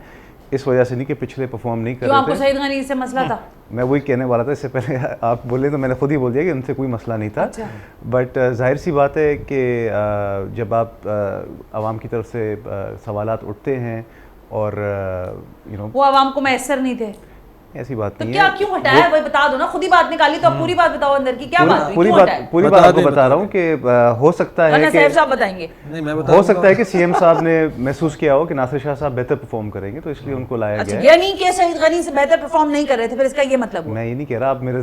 इस वजह से नहीं कि पिछले परफॉर्म नहीं कर रहे थे। आपको सईद गनी से मसला था? मैं वही कहने वाला था, इससे पहले आप बोले तो मैंने खुद ही बोल दिया कि उनसे कोई मसला नहीं था। बट जाहिर सी बात है कि जब आप आवाम की तरफ से सवालात उठते हैं और वो आवाम को मैसर नहीं थे, ऐसी बात तो नहीं क्या है। क्यों हटाया? वही बता दो ना, खुद ही बात निकाली तो पूरी बात बताओ अंदर की क्या बात? पूरी बात आपको बता रहा हूँ कि हो सकता है कि साहब बताएंगे, हो सकता है कि CM साहब ने महसूस किया हो कि नासिर शाह साहब बेहतर परफॉर्म करेंगे, तो इसलिए उनको लाया गया। ये नहीं कि सईद गनी से बेहतर परफॉर्म नहीं कर रहे थे, फिर इसका ये मतलब? मैं ये नहीं कह रहा, आप मेरे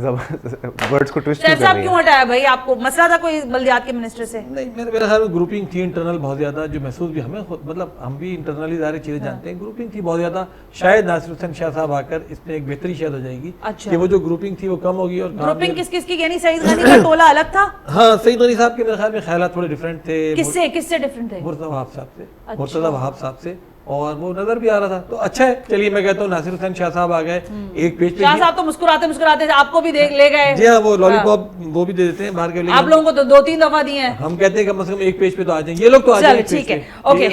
वर्ड्स को ट्विस्ट कर रहे हैं। क्यों हटाया भाई? आपको मसला था कोई बल्दियात के मिनिस्टर से? नहीं, मेरे ख्याल में ग्रुपिंग थी इंटरनल बहुत ज़्यादा, जो महसूस भी हमें मतलब हम भी इंटरनली सारी चीज़ें जानते हैं, ग्रुपिंग थी बहुत ज़्यादा। शायद नासिर हुसैन शाह साहब आकर इसमें एक बेहतरी शायद हो जाएगी कि वो जो ग्रुपिंग थी वो कम होगी। और ग्रुपिंग किस की? यानी सईद गनी का टोला अलग था? हाँ, सईद गनी साहब के मेरे ख्याल में ख्यालात थोड़े डिफरेंट थे। किससे डिफरेंट थे? मुर्तज़ा वहाब साहब से, और वो नजर भी आ रहा था। तो अच्छा है, चलिए मैं कहता हूँ नासिर हुसैन शाह साहब आ गए एक पेज पे। शाह साहब तो मुस्कुराते आपको भी ले गए। जी हाँ, वो लॉलीपॉप वो भी दे देते हैं बाहर के लिए। आप लोगों को तो 2-3 दफा दिए हैं। हम कहते हैं कम से कम एक पेज पे तो आ जाएं, ये लोग तो आ जाएं। ठीक है, ओके,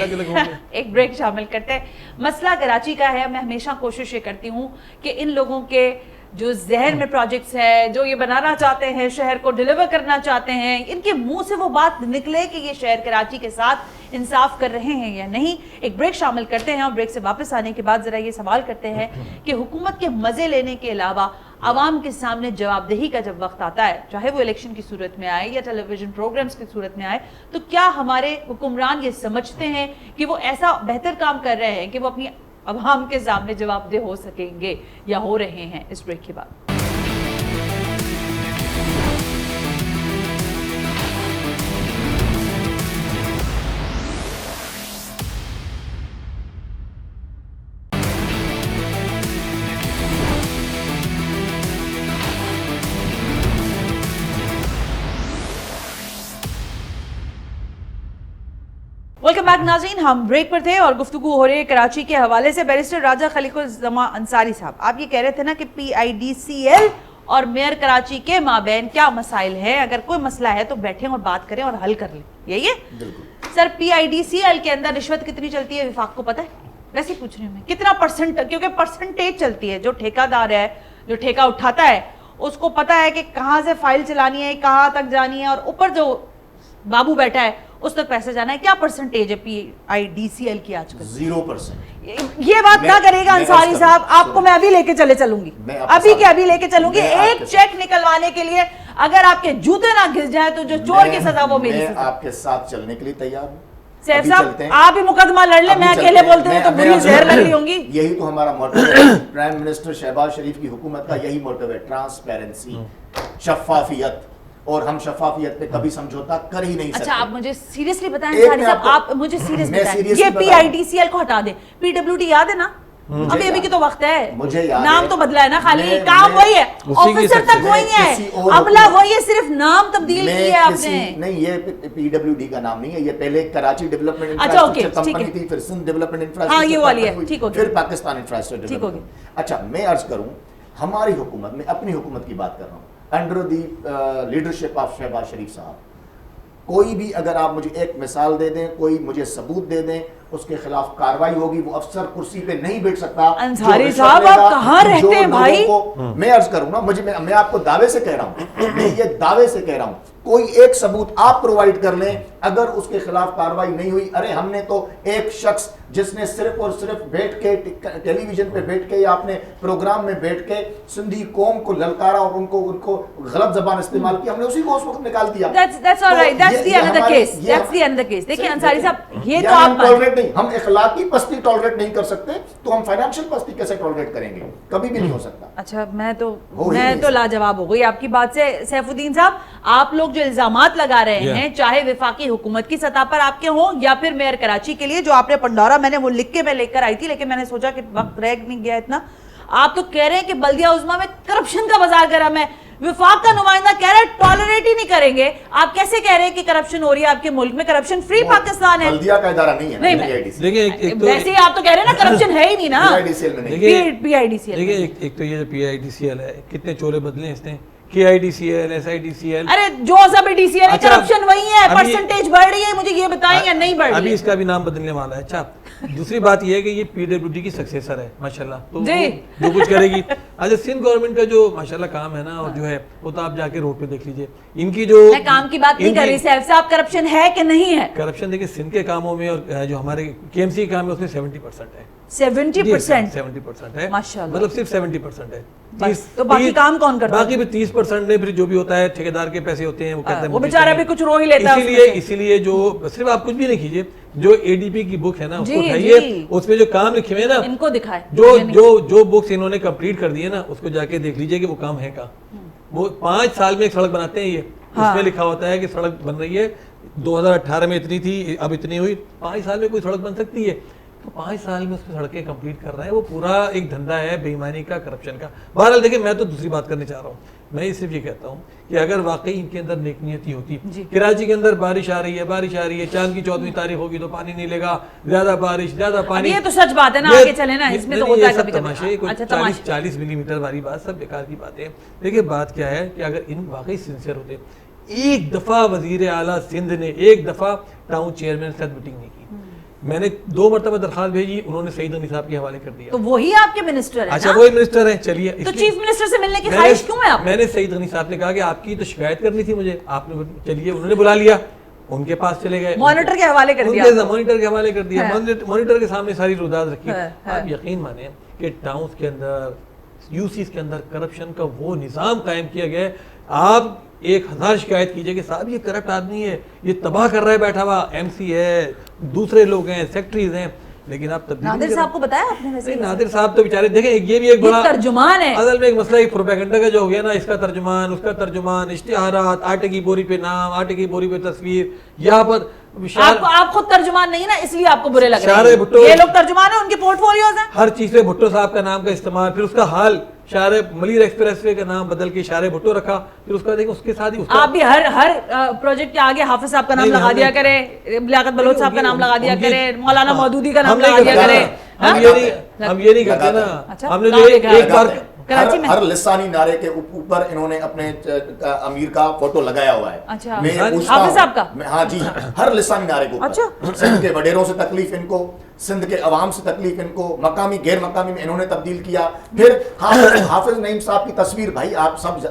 एक ब्रेक शामिल करते हैं। मसला कराची का है। मैं हमेशा कोशिश ये करती हूँ कि इन लोगों के جو ذہن میں پروجیکٹس ہیں, جو یہ بنانا چاہتے ہیں, شہر کو ڈیلیور کرنا چاہتے ہیں, ان کے منہ سے وہ بات نکلے کہ یہ شہر کراچی کے ساتھ انصاف کر رہے ہیں یا نہیں. ایک بریک شامل کرتے ہیں اور بریک سے واپس آنے کے بعد ذرا یہ سوال کرتے ہیں کہ حکومت کے مزے لینے کے علاوہ عوام کے سامنے جواب دہی کا جب وقت آتا ہے, چاہے وہ الیکشن کی صورت میں آئے یا ٹیلی ویژن پروگرامز کی صورت میں آئے, تو کیا ہمارے حکمران یہ سمجھتے ہیں کہ وہ ایسا بہتر کام کر رہے ہیں کہ وہ اپنی عوام کے سامنے جواب دہ ہو سکیں گے یا ہو رہے ہیں؟ اس بریک کے بعد ویلکم بیک ناظرین. ہم بریک پر تھے اور گفتگو ہو رہی ہے کراچی کے حوالے سے. بیرسٹر راجہ خلیق الزماں انصاری صاحب, آپ یہ کہہ رہے تھے نا کہ پی آئی ڈی سی ایل اور میئر کراچی کے مابین کیا مسائل ہیں, اگر کوئی مسئلہ ہے تو بیٹھیں اور بات کریں اور حل کر لیں, یہی ہے؟ سر, پی آئی ڈی سی ایل کے اندر رشوت کتنی چلتی ہے وفاق کو پتہ ہے؟ ویسے ہی پوچھ رہی ہوں میں, کتنا پرسنٹ, کیونکہ پرسنٹیج چلتی ہے. جو ٹھیکہ دار ہے, جو ٹھیکہ اٹھاتا ہے, اس کو پتہ ہے کہ کہاں سے فائل چلانی ہے, کہاں تک جانی ہے, اور اوپر جو بابو بیٹھا ہے اس تک پیسے جانا ہے. کیا پرسنٹیج ہے پی آئی ڈی سی ایل کی آج کل؟ 0%. یہ بات نہ کرے گا انصاری صاحب, آپ کو میں ابھی لے کے چلوں گی, ابھی کے ابھی لے کے چلوں گی. ایک چیک نکلوانے کے لیے اگر آپ کے جوتے نہ گھس جائیں تو جو چور کی سزا وہ میری سزا. میں آپ کے ساتھ چلنے کے لیے تیار ہوں. سیف صاحب, آپ ہی مقدمہ لڑ لیں, میں اکیلے بولتے ہیں تو بری زہر لگ رہی ہوں گی. یہی تو ہمارا موٹو ہے. پرائم منسٹر شہباز شریف کی حکومت کا یہی موٹو ہے, ٹرانسپیرنسی, شفافیت, اور ہم شفافیت پہ کبھی سمجھوتا کر ہی نہیں سکتے. اچھا, آپ مجھے سیریسلی بتائیں انصاری صاحب, آپ مجھے سیریس بتائیں, یہ پی آئی ڈی سی ایل کو ہٹا دیں, پی ڈبلیو ڈی یاد ہے نا, ابھی کی تو وقت ہے, نام تو بدلا ہے نا, خالی کام وہی ہے, آفیسر تک وہی ہے, عملہ وہی ہے, صرف نام تبدیل کیا آپ نے. نہیں, یہ پی ڈبلیو ڈی کا نام نہیں ہے, یہ پہلے کراچی ڈیولپمنٹ انفراسٹرکچر کمپنی تھی, پھر سندھ ڈیولپمنٹ انفراسٹرکچر, پھر پاکستان انفراسٹرکچر. اچھا, میں عرض کروں, ہماری حکومت میں, اپنی حکومت کی بات کر رہا ہوں, under the leadership of Shehbaz Sharif صاحب, کوئی بھی اگر آپ مجھے ایک مثال دے دیں, کوئی مجھے ثبوت دے دیں, اس کے خلاف کاروائی ہوگی. وہ افسر کرسی پہ نہیں بیٹھ سکتا. انصاری صاحب, آپ کہاں رہتے ہیں بھائی؟ میں عرض کروں نا, میں آپ کو دعوے سے کہہ رہا ہوں, میں یہ دعوے سے کہہ رہا ہوں, کوئی ایک ثبوت آپ پرووائڈ کر لیں اگر اس کے خلاف کاروائی نہیں ہوئی. ارے ہم نے تو ایک شخص جس نے صرف اور صرف بیٹھ کے ٹیلی ویژن پہ بیٹھ کے یا اپنے پروگرام میں بیٹھ کے سندھی قوم کو للکارا اور ان کو غلط زبان استعمال کی, ہم نے اسی کو اس وقت نکال دیا. That's all right, that's the another case, that's the another case. دیکھیں انصاری صاحب, یہ تو آپ نہیں, ہم اخلاقی پستی ٹالریٹ نہیں کر سکتے, تو ہم فائنینشیل پستی کیسے ٹالریٹ کریں گے؟ کبھی بھی نہیں ہو سکتا. اچھا, میں تو لاجواب ہو گئی آپ کی بات سے. سیف الدین صاحب, آپ لوگ جو الزامات لگا رہے ہیں, چاہے وفاقی حکومت کی سطح پر آپ کے ہوں یا پھر میئر کراچی کے لیے, جو آپ نے پنڈورا, میں نے وہ لکھ کے میں لے کر آئی تھی, لیکن میں نے سوچا کہ وقت رہ نہیں گیا اتنا. آپ تو کہہ رہے ہیں کہ بلدیہ عظمیٰ میں کرپشن کا بازار گرم ہے, وفاق کا نمائندہ کہہ رہا ہے ٹالریٹ ہی نہیں کریں گے. آپ کیسے کہہ رہے ہیں کہ کرپشن ہو رہی ہے آپ کے ملک میں؟ کرپشن فری پاکستان ہے, بلدیہ کا ادارہ نہیں ہے. ویسے ہی آپ تو کہہ رہے ہیں نا کرپشن ہے ہی نہیں نا پی آئی ڈی سی ایل. دیکھیں, ایک تو یہ جو پی آئی ڈی سی ایل ہے, کتنے چولے بدلے ہیں اس نے, K I D C L, S I D C L, ارے جو سب ڈی سی ایل ہے, کرپشن وہی ہے, پرسنٹیج بڑھ رہی ہے, مجھے یہ بتائیں یا نہیں بڑھ رہی ہے؟ ابھی اس کا بھی نام بدلنے والا ہے. اچھا, دوسری بات یہ ہے کہ یہ پی ڈبلیو ڈی کی سکسیسر ہے ماشاءاللہ, تو جو کچھ کرے گی. اچھا, سندھ گورنمنٹ کا جو ماشاءاللہ کام ہے نا, اور جو ہے وہ تو آپ جا کے روڈ پہ دیکھ لیجئے, ان کی جو میں کام کی بات نہیں کر رہی سیف صاحب, کرپشن ہے کہ نہیں ہے؟ کرپشن دیکھیں سندھ کے کاموں میں اور جو ہمارے کے ایم سی کام ہے اس میں 70% ہے. 70% ہے, ماشاءاللہ, مطلب صرف 70% ہے. تو باقی کام کون کرتا ہے؟ باقی بھی 30% میں پھر جو بھی ہوتا ہے ٹھیکیدار کے پیسے ہوتے ہیں, وہ کہتے ہیں وہ بیچارہ بھی کچھ رو ہی لیتا ہے. اسی لیے جو صرف آپ کچھ بھی نہیں کیجئے, جو اے ڈی پی کی بک ہے نا اس کو اٹھائیے, اس میں جو کام لکھے ہوئے نا ان کو دکھائے, جو بکس انہوں نے کمپلیٹ کر دیے نا, اس کو جا کے دیکھ لیجئے کہ وہ کام ہے کا. وہ 5 سال میں ایک سڑک بناتے ہیں, یہ اس میں لکھا ہوتا ہے کہ سڑک بن رہی ہے, 2018 میں اتنی تھی, اب اتنی ہوئی. 5 سال میں کوئی سڑک بن سکتی ہے؟ تو 5 سال میں اس کو سڑکیں کمپلیٹ کر رہا ہے. وہ پورا ایک دھندا ہے بے ایمانی کا, کرپشن کا. بہرحال دیکھیں, میں تو دوسری بات کرنے چاہ رہا ہوں. میں صرف یہ کہتا ہوں کہ اگر واقعی ان کے اندر نیک نیتی ہوتی, کراچی کے اندر بارش آ رہی ہے, چاند کی 14ویں تاریخ ہوگی تو پانی نہیں لے گا, زیادہ بارش, زیادہ پانی, یہ تو سچ بات ہے نا, آگے چلے نا, اس میں تو ہوتا ہے کبھی تماشے, 40 ملی میٹر والی بات, سب بیکار کی باتیں. دیکھیں بات کیا ہے کہ اگر ان واقعی سنسیئر ہوتے, ایک دفعہ وزیر اعلیٰ سندھ نے ایک دفعہ ٹاؤن چیئرمین کے ساتھ میٹنگ نہیں کی, میں نے 2 مرتبہ درخواست بھیجی, انہوں نے سعید غنی صاحب کے حوالے کر دیا. تو وہی آپ کے منسٹر ہیں. اچھا وہی منسٹر ہیں, چلیے. تو چیف منسٹر سے ملنے کی خواہش کیوں ہے آپ؟ میں نے سعید غنی صاحب نے کہا کہ آپ کی تو شکایت کرنی تھی مجھے, آپ نے, چلیے انہوں نے بلا لیا, ان کے پاس چلے گئے, مانیٹر کے حوالے کر دیا, مانیٹر کے حوالے کر دیا, مانیٹر کے سامنے ساری روزات رکھی. آپ یقین مانیں کہ ٹاؤنز کے اندر, یو سیز کے اندر کرپشن کا وہ نظام قائم کیا گیا ہے. آپ 1000 شکایت کیجئے کہ صاحب یہ کرپٹ آدمی ہے, یہ تباہ کر رہا ہے بیٹھا ہوا, ایم سی ہے, دوسرے لوگ ہیں, سیکٹریز ہیں, لیکن آپ تبدیلی. نادر صاحب کو بتایا آپ نے ویسے؟ نادر صاحب تو بیچارے دیکھیں, یہ بھی ایک بڑا ترجمان ہے. اصل میں ایک مسئلہ ایک پروپیگنڈا کا جو ہو گیا نا, اس کا ترجمان, اس کا ترجمان, اشتہارات, آٹے کی بوری پہ نام, آٹے کی بوری پہ تصویر, یہاں پر آپ خود ترجمان نہیں نا, اس لیے آپ کو برے لگ شارع رہے بھٹو, ہیں. یہ لوگ ترجمان ہیں, ان کے پورٹ فولیوز ہیں. ہر چیز پہ بھٹو صاحب کا نام کا استعمال, پھر اس کا حال شارع ملیر ایکسپریس وے کا نام بدل کے شارع بھٹو رکھا, پھر اس کا دیکھیں اس کے ساتھ ہی آپ بھی ہر پروجیکٹ کے آگے حافظ صاحب کا نام لگا دیا کرے, لیاقت بلوچ صاحب کا نام لگا دیا کرے, مولانا مودودی کا نام لگا دیا کرے. ہم یہ نہیں کرتے نا. ہم نے جو ایک بار ہر لسانی نعرے کے اوپر انہوں نے اپنے امیر کا فوٹو لگایا ہوا ہے. اچھا, میں حافظ صاحب کا؟ ہاں جی, ہر لسانی نعرے کو. اچھا, سندھ کے وڈیروں سے تکلیف ان کو, سندھ کے عوام سے تکلیف ان کو, مقامی غیر مقامی میں انہوں نے تبدیل کیا. پھر حافظ نعیم صاحب کی تصویر, بھائی آپ سب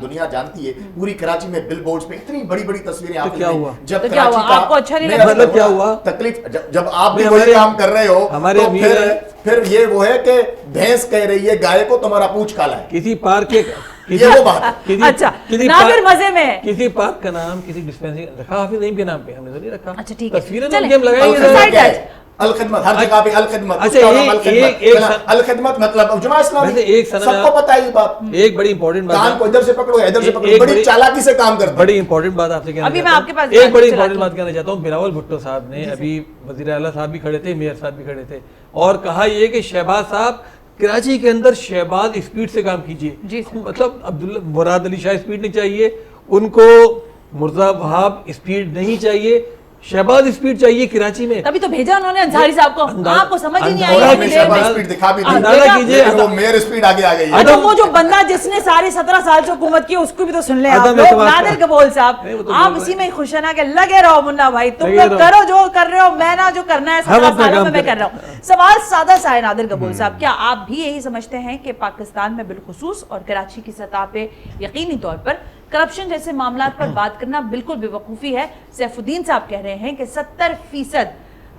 دنیا جانتی ہے, پوری کراچی میں بل بورڈز پہ اتنی بڑی بڑی تصویریں. آپ کیا ہوا جب کراچی کا آپ کو اچھا نہیں لگا؟ مطلب کیا ہوا تکلیف, جب آپ بھی وہی کام کر رہے ہو تو پھر یہ وہ ہے کہ بھینس کہہ رہی ہے گائے کو تمہارا پونچھ کالا ہے. کسی پارک کے, یہ وہ بات. اچھا, نادر مزے میں ہے. کسی پارک کا نام کسی ڈسپینسری رکھا حافظ نعیم کے نام پہ, ہم نے تو نہیں رکھا. اچھا ٹھیک ہے, تصویریں تو ہم لگائیں گے. الخدمت ہر جگہ پہ الخدمت. الخدمت مطلب جماعت اسلامی سب کو پتہ ہے یہ بات. ایک بڑی امپورٹنٹ بات, کان کو ادھر سے پکڑو ادھر سے پکڑو, بڑی چالاکی سے کام کرتے ہیں. بڑی امپورٹنٹ بات آپ سے کہنا چاہتا ہوں, ایک بڑی امپورٹنٹ بات کہنا چاہتا ہوں. بلاول بھٹو صاحب نے, ابھی وزیر اعلیٰ صاحب بھی کھڑے تھے, میئر صاحب بھی کھڑے تھے, اور کہا یہ کہ شہباز صاحب کراچی کے اندر شہباز اسپیڈ سے کام کیجیے. مطلب عبداللہ مراد علی شاہ اسپیڈ نہیں چاہیے ان کو, مرزا وہاب اسپیڈ نہیں چاہیے, شہباز اسپیڈ چاہیے کراچی میں. تبھی تو بھیجا انہوں نے انصاری صاحب کو. آپ کو سمجھ ہی نہیں آئی, شہباز اسپیڈ دکھا بھی دی, وہ میئر اسپیڈ آگے آ گئی ہے. اچھا, وہ جو بندہ جس نے ساری 17 سال سے حکومت کی, اس کو بھی تو سن لیں آپ لوگ. نادر قبول صاحب, آپ اسی میں خوش ہیں نا کہ لگے رہو منا بھائی, تم لوگ کرو جو کر رہے ہو, میں نا جو کرنا ہے 17 سالوں میں کر رہا ہوں. سوال سادہ سا ہے نادر قبول صاحب, کیا آپ بھی یہی سمجھتے ہیں کہ پاکستان میں بالخصوص اور کراچی کی سطح پہ یقینی طور پر کرپشن جیسے معاملات پر بات کرنا بالکل بے وقوفی ہے؟ سیف الدین صاحب کہہ رہے ہیں کہ 70%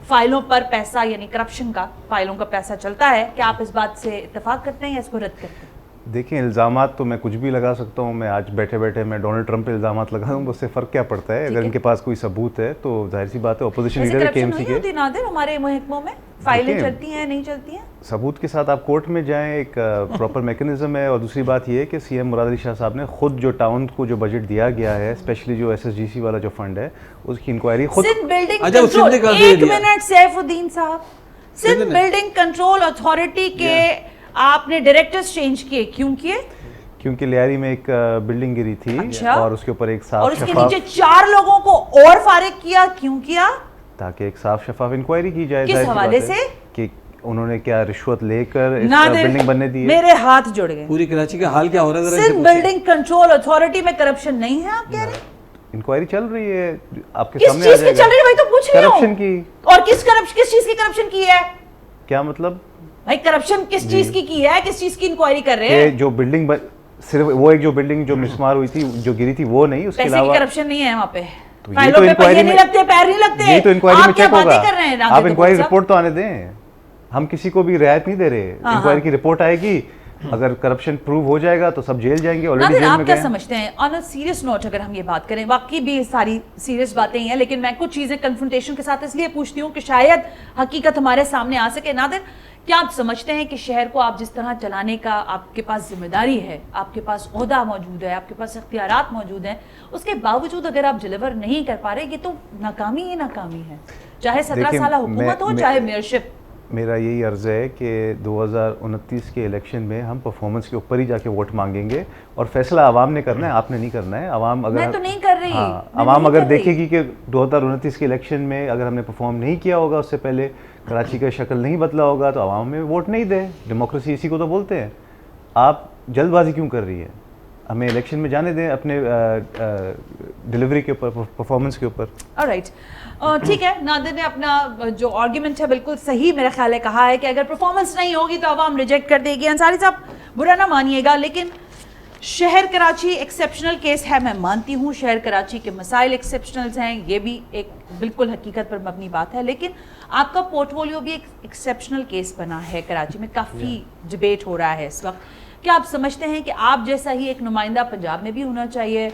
فائلوں پر پیسہ, یعنی کرپشن کا فائلوں کا پیسہ چلتا ہے. کیا آپ اس بات سے اتفاق کرتے ہیں یا اس کو رد کرتے ہیں؟ دیکھیں, الزامات تو میں کچھ بھی لگا سکتا ہوں. میں آج بیٹھے بیٹھے میں ڈونلڈ ٹرمپ پہ الزامات لگا دوں, اس سے فرق کیا پڑتا ہے؟ اگر ان کے پاس کوئی ثبوت ہے تو ظاہر سی بات ہے, اپوزیشن لیڈر ہے کے ایم سی کے. نادر ہمارے محکموں میں فائلیں چلتی ہیں نہیں چلتی ہیں؟ ثبوت کے ساتھ آپ کورٹ میں جائیں, ایک پراپر میکنزم ہے. اور دوسری بات یہ ہے کہ سی ایم مراد علی شاہ صاحب نے خود جو ٹاؤن کو جو بجٹ دیا گیا ہے, اسپیشلی جو ایس ایس جی سی والا جو فنڈ ہے, اس کی انکوائری خود. سندھ بلڈنگ کنٹرول, ایک منٹ سیف الدین صاحب, سندھ بلڈنگ کنٹرول اتھارٹی کے آپ نے ڈائریکٹرز چینج کیے, کیوں کیے؟ کیونکہ لیاری میں ایک بلڈنگ گری تھی اور اس کے اوپر ایک صاف, اور اس کے نیچے 4 لوگوں کو اور فارغ کیا, کیوں کیا؟ تاکہ ایک صاف شفاف انکوائری کی جائے. کس حوالے سے؟ کہ انہوں نے کیا رشوت لے کر اس بلڈنگ بننے دی ہے. میرے ہاتھ جڑ گئے. پوری کراچی کا حال کیا ہو رہا ہے؟ سندھ بلڈنگ کنٹرول اتھارٹی میں کرپشن نہیں ہے آپ کہہ رہے ہیں؟ انکوائری چل رہی ہے, آپ کے کس سامنے آ چیز جائے کی گا. چل رہی ہے بھائی, تو پوچھ رہے ہو کرپشن کی. اور کس چیز کی کرپشن کی ہے؟ کیا مطلب بھائی کرپشن کس چیز کی ہے, کس چیز کی انکوائری کر رہے ہیں؟ جو بلڈنگ صرف وہ ایک جو بلڈنگ جو مسمار ہوئی تھی, جو گری تھی, وہ نہیں, اس کے علاوہ پیسے کی کرپشن نہیں ہے وہاں پہ. فائلوں پہ پہیے نہیں لگتے, پیر نہیں لگتے. یہ تو انکوائری میں چیک ہوگا. آپ انکوائری صاحب رپورٹ تو آنے دیں, ہم کسی کو بھی رعایت نہیں دے رہے. انکوائری کی رپورٹ آئے گی, اگر کرپشن پروو ہو جائے گا تو سب جیل جائیں گے. آلریڈی جیل میں گئے. آپ کیا سمجھتے ہیں آن اے سیریس نوٹ, اگر ہم یہ بات کریں, واقعی بھی ساری سیریس باتیں ہی ہیں, لیکن میں کچھ چیزیں کنفرنٹیشن کے ساتھ اس لیے پوچھتی ہوں کہ شاید حقیقت ہمارے سامنے آ سکے. نادر, کیا آپ سمجھتے ہیں کہ شہر کو آپ جس طرح چلانے کا آپ کے پاس ذمہ داری ہے, آپ کے پاس عہدہ موجود ہے, آپ کے پاس اختیارات موجود ہیں, اس کے باوجود اگر آپ ڈیلیور نہیں کر پا رہے, یہ تو ناکامی ہی ناکامی ہے, چاہے 17 سالہ حکومت ہو, چاہے میئرشپ. میرا یہی عرض ہے کہ 2029 کے الیکشن میں ہم پرفارمنس کے اوپر ہی جا کے ووٹ مانگیں گے, اور فیصلہ عوام نے کرنا ہے, آپ نے نہیں کرنا ہے. عوام اگر, میں تو نہیں کر رہی, عوام اگر دیکھے گی کہ 2029 کے الیکشن میں اگر ہم نے پرفارم نہیں کیا ہوگا, اس سے پہلے کراچی کا شکل نہیں بدلا ہوگا, تو عوام میں ووٹ نہیں دے. ڈیموکریسی اسی کو تو بولتے ہیں. آپ جلد بازی کیوں کر رہی ہے؟ ہمیں الیکشن میں جانے دیں اپنے ڈلیوری کے اوپر, پرفارمنس کے اوپر. آلرائٹ, ٹھیک ہے. نادر نے اپنا جو آرگیومنٹ ہے بالکل صحیح میرا خیال ہے کہا ہے کہ اگر پرفارمنس نہیں ہوگی تو عوام ریجیکٹ کر دے گی. انصاری صاحب برا نہ مانیے گا, لیکن شہر کراچی ایکسیپشنل کیس ہے, میں مانتی ہوں شہر کراچی کے مسائل ایکسیپشنلز ہیں, یہ بھی ایک بالکل حقیقت پر مبنی بات ہے, لیکن آپ کا پورٹ فولیو بھی ایک ایکسیپشنل کیس بنا ہے کراچی میں, کافی ڈبیٹ ہو رہا ہے اس وقت. کیا آپ سمجھتے ہیں کہ آپ جیسا ہی ایک نمائندہ پنجاب میں بھی ہونا چاہیے,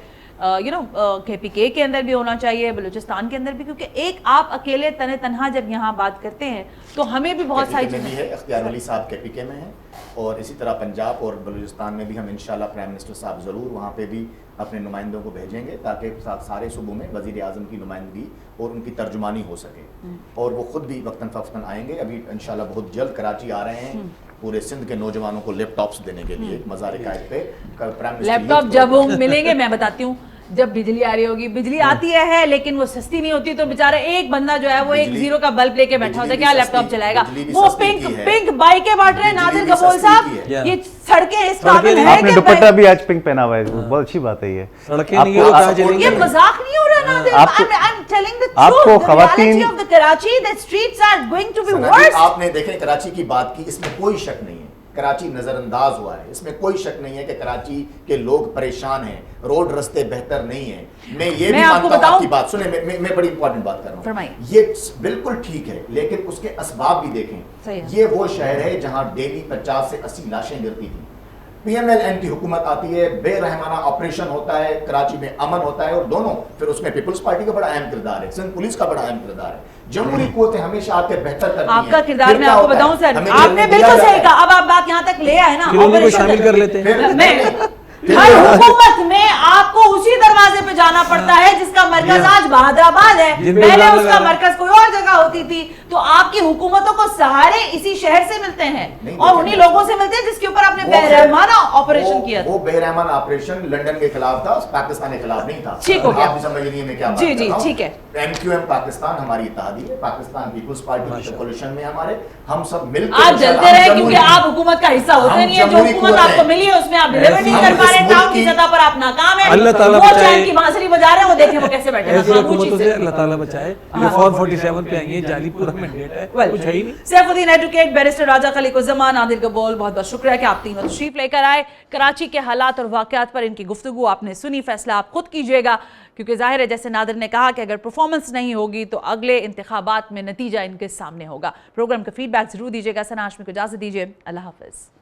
کے پی کے کے اندر بھی ہونا چاہیے, بلوچستان کے اندر بھی, کیونکہ ایک آپ اکیلے تنہا جب یہاں بات کرتے ہیں تو ہمیں بھی بہت ساری چیزیں ہے. اختیار ولی صاحب کے پی کے میں ہیں, اور اسی طرح پنجاب اور بلوچستان میں بھی ہم انشاءاللہ پرائم منسٹر صاحب ضرور وہاں پہ بھی اپنے نمائندوں کو بھیجیں گے تاکہ سارے صوبوں میں وزیر اعظم کی نمائندگی اور ان کی ترجمانی ہو سکے, اور وہ خود بھی وقتاً فوقتاً آئیں گے. ابھی انشاءاللہ بہت جلد کراچی آ رہے ہیں پورے سندھ کے نوجوانوں کو لیپ ٹاپس دینے کے لیے مزار قائد پہ. لیپ ٹاپ جب ملیں گے, میں بتاتی ہوں, جب بجلی آ رہی ہوگی, بجلی آتی ہے لیکن وہ سستی نہیں ہوتی, تو بیچارہ ایک بندہ جو ہے وہ ایک زیرو کا بلب لے کے بیٹھا ہوتا ہے, کیا لیپ ٹاپ چلائے گا؟ وہ پنک بائکیں بانٹ رہے ہیں نادر کپول صاحب, یہ سڑکیں اس قابل ہے آپ نے دوپٹہ بھی آج پنک پہنا ہوا ہے, بہت اچھی بات ہے. یہ مذاق نہیں ہو رہا نادر, I'm telling the truth, the reality of the Karachi, the streets are going to be worse. آپ نے دیکھیں کراچی کی بات کی, اس میں کوئی شک نہیں ہے کراچی نظر انداز ہوا ہے, اس میں کوئی شک نہیں ہے کہ کراچی کے لوگ پریشان ہیں, روڈ رستے بہتر نہیں ہیں. میں یہ بھی مانتا ہوں, آپ کی بات سنیں, میں بڑی امپورٹنٹ بات کر رہا ہوں, یہ بالکل ٹھیک ہے, لیکن اس کے اسباب بھی دیکھیں. یہ وہ شہر ہے جہاں ڈیلی 50 سے 80 لاشیں گرتی تھیں. پی ایم ایل این کی حکومت آتی ہے, بے رحمانہ آپریشن ہوتا ہے, کراچی میں امن ہوتا ہے, اور دونوں پھر اس میں پیپلز پارٹی کا بڑا اہم کردار ہے, سندھ پولیس کا بڑا اہم کردار ہے, جمہوری قوتیں ہمیشہ آ کے بہتر کرتی ہیں. آپ کا کردار میں آپ کو بتاؤں سر, آپ نے بالکل صحیح کہا, اب آپ بات یہاں تک لے آئے نا, شامل کر لیتے ہیں. ہر حکومت میں آپ کو اسی دروازے پہ جانا پڑتا ہے جس کا مرکز آج بہادر آباد ہے, پہلے اس کا مرکز کوئی اور جگہ ہوتی تھی. تو آپ کی حکومتوں کو سہارے اسی شہر سے ملتے ہیں اور انہی لوگوں سے ملتے ہیں جس کے اوپر آپ نے بے رحمانہ آپریشن کیا. وہ بے رحمانہ آپریشن لنڈن کے خلاف تھا, پاکستان کے خلاف نہیں تھا. ٹھیک ہو گیا, آپ سمجھ لیجیے میں کیا بات جی جی ٹھیک ہے. ایم کیو ایم پاکستان ہماری اتحادی ہے, پاکستان پیپلز پارٹی کی کولیشن میں ہمارے, ہم سب مل کے آپ جلتے رہے کیونکہ آپ حکومت کا حصہ ہوتے نہیں ہیں. جو حکومت آپ کو ملی ہے اس میں آپ ڈیلیور نہیں کر پا رہے, ٹاؤن کی سطح پر آپ ناکام ہیں. اللہ تعالیٰ وہ چین کی بانسری بجا رہے ہیں, وہ دیکھیں وہ کیسے بیٹھے ہیں. ایسی حکومتوں سے اللہ تعالیٰ بچائے. یہ فارم 47 پہ آئی ہیں, جعلی پورا مینڈیٹ ہے, کچھ ہے ہی نہیں. سیف الدین ایڈوکیٹ, بیرسٹر راجہ خلیق الزمان, نادر کپول, بہت بہت شکریہ کہ آپ تینوں تشریف لے کر آئے. کراچی کے حالات اور واقعات پر ان کی گفتگو آپ نے سنی, فیصلہ آپ خود کیجئے گا, کیونکہ ظاہر ہے جیسے نادر نے کہا کہ اگر پرفارمنس نہیں ہوگی تو اگلے انتخابات میں نتیجہ ان کے سامنے ہوگا. پروگرام کا فیڈ بیک ضرور دیجئے گا. ثنا ہاشمی کو اجازت دیجئے, اللہ حافظ.